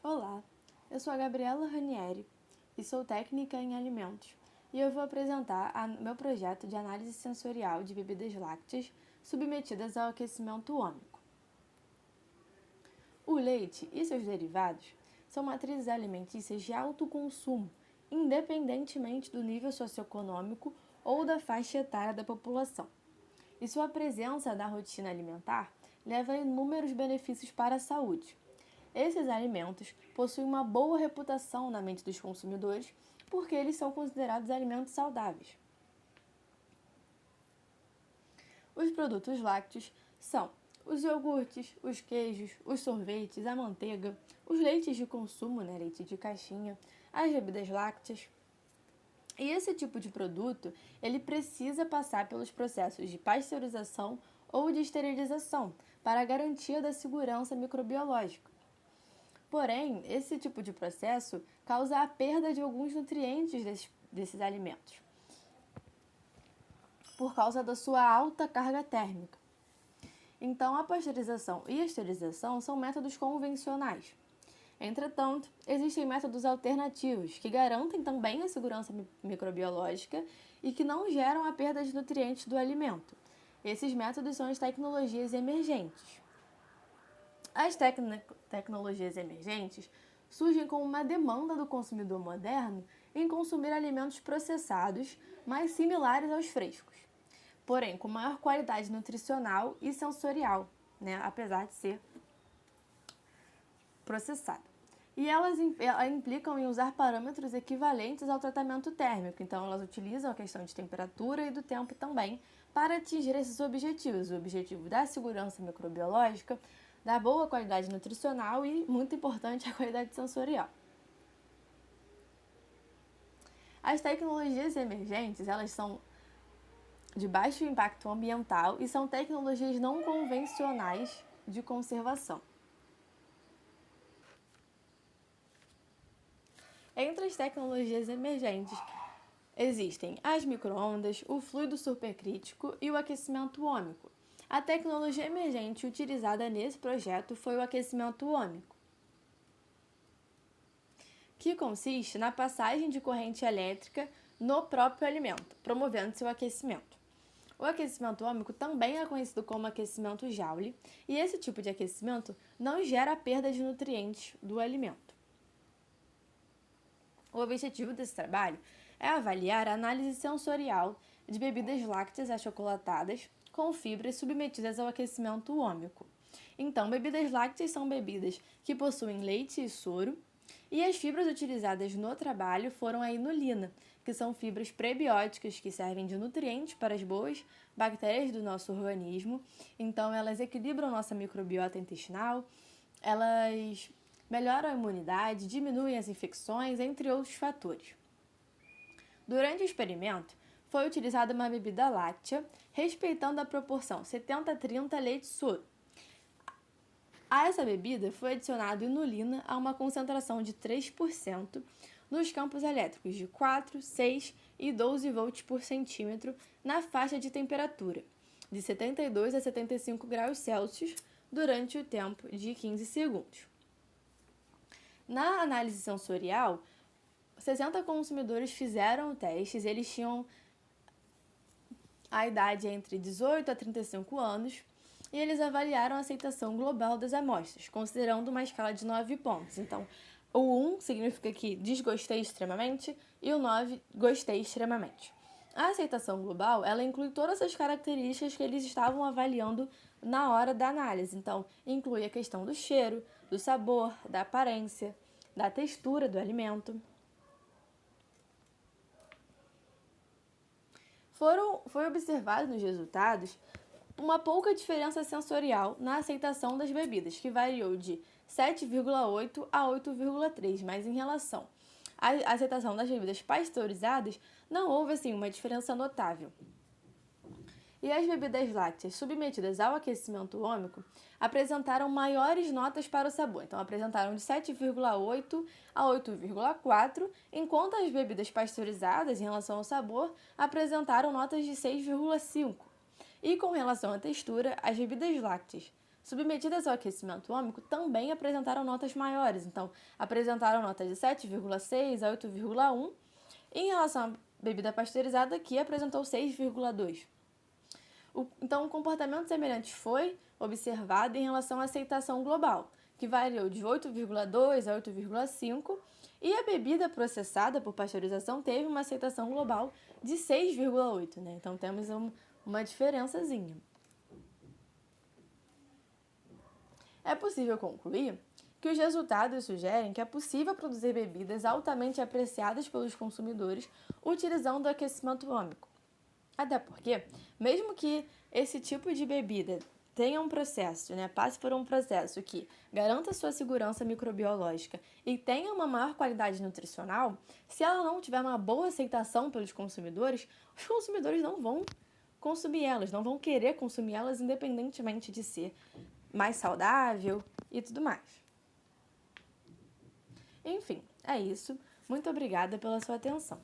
Olá, eu sou a Gabriela Ranieri e sou técnica em alimentos e eu vou apresentar meu projeto de análise sensorial de bebidas lácteas submetidas ao aquecimento ômico. O leite e seus derivados são matrizes alimentícias de alto consumo, independentemente do nível socioeconômico ou da faixa etária da população. E sua presença na rotina alimentar leva a inúmeros benefícios para a saúde. Esses alimentos possuem uma boa reputação na mente dos consumidores porque eles são considerados alimentos saudáveis. Os produtos lácteos são os iogurtes, os queijos, os sorvetes, a manteiga, os leites de consumo, leite de caixinha, as bebidas lácteas. E esse tipo de produto, ele precisa passar pelos processos de pasteurização ou de esterilização para a garantia da segurança microbiológica. Porém, esse tipo de processo causa a perda de alguns nutrientes desses alimentos, por causa da sua alta carga térmica. Então, a pasteurização e a esterilização são métodos convencionais. Entretanto, existem métodos alternativos que garantem também a segurança microbiológica e que não geram a perda de nutrientes do alimento. Esses métodos são as tecnologias emergentes. As tecnologias emergentes surgem com uma demanda do consumidor moderno em consumir alimentos processados mais similares aos frescos, porém com maior qualidade nutricional e sensorial, apesar de ser processado. E elas implicam em usar parâmetros equivalentes ao tratamento térmico, então elas utilizam a questão de temperatura e do tempo também para atingir esses objetivos, o objetivo da segurança microbiológica, da boa qualidade nutricional e, muito importante, a qualidade sensorial. As tecnologias emergentes, elas são de baixo impacto ambiental e são tecnologias não convencionais de conservação. Entre as tecnologias emergentes, existem as micro-ondas, o fluido supercrítico e o aquecimento ômico. A tecnologia emergente utilizada nesse projeto foi o aquecimento ômico, que consiste na passagem de corrente elétrica no próprio alimento, promovendo seu aquecimento. O aquecimento ômico também é conhecido como aquecimento Joule, e esse tipo de aquecimento não gera perda de nutrientes do alimento. O objetivo desse trabalho é avaliar a análise sensorial de bebidas lácteas achocolatadas com fibras submetidas ao aquecimento ômico. Então, bebidas lácteas são bebidas que possuem leite e soro, e as fibras utilizadas no trabalho foram a inulina, que são fibras prebióticas que servem de nutrientes para as boas bactérias do nosso organismo. Então, elas equilibram nossa microbiota intestinal, elas melhoram a imunidade, diminuem as infecções, entre outros fatores. Durante o experimento, foi utilizada uma bebida láctea, respeitando a proporção 70-30 leite-soro. A essa bebida foi adicionada inulina a uma concentração de 3% nos campos elétricos de 4, 6 e 12 volts por centímetro na faixa de temperatura, de 72 a 75 graus Celsius, durante o tempo de 15 segundos. Na análise sensorial, 60 consumidores fizeram testes, eles tinham a idade entre 18 a 35 anos e eles avaliaram a aceitação global das amostras, considerando uma escala de 9 pontos. Então, o 1 significa que desgostei extremamente e o 9, gostei extremamente. A aceitação global, ela inclui todas as características que eles estavam avaliando na hora da análise. Então, inclui a questão do cheiro, do sabor, da aparência, da textura do alimento. Foi observado nos resultados uma pouca diferença sensorial na aceitação das bebidas, que variou de 7,8 a 8,3, mas em relação à aceitação das bebidas pasteurizadas, não houve uma diferença notável. E as bebidas lácteas submetidas ao aquecimento ômico apresentaram maiores notas para o sabor. Então, apresentaram de 7,8 a 8,4, enquanto as bebidas pasteurizadas, em relação ao sabor, apresentaram notas de 6,5. E com relação à textura, as bebidas lácteas submetidas ao aquecimento ômico também apresentaram notas maiores, então apresentaram notas de 7,6 a 8,1, em relação à bebida pasteurizada, que apresentou 6,2. Então, um comportamento semelhante foi observado em relação à aceitação global, que variou de 8,2 a 8,5, e a bebida processada por pasteurização teve uma aceitação global de 6,8, né? Então, temos uma diferençazinha. É possível concluir que os resultados sugerem que é possível produzir bebidas altamente apreciadas pelos consumidores utilizando o aquecimento ômico. Até porque, mesmo que esse tipo de bebida tenha um processo, passe por um processo que garanta sua segurança microbiológica e tenha uma maior qualidade nutricional, se ela não tiver uma boa aceitação pelos consumidores, os consumidores não vão consumir elas, não vão querer consumir elas independentemente de ser mais saudável e tudo mais. Enfim, é isso. Muito obrigada pela sua atenção.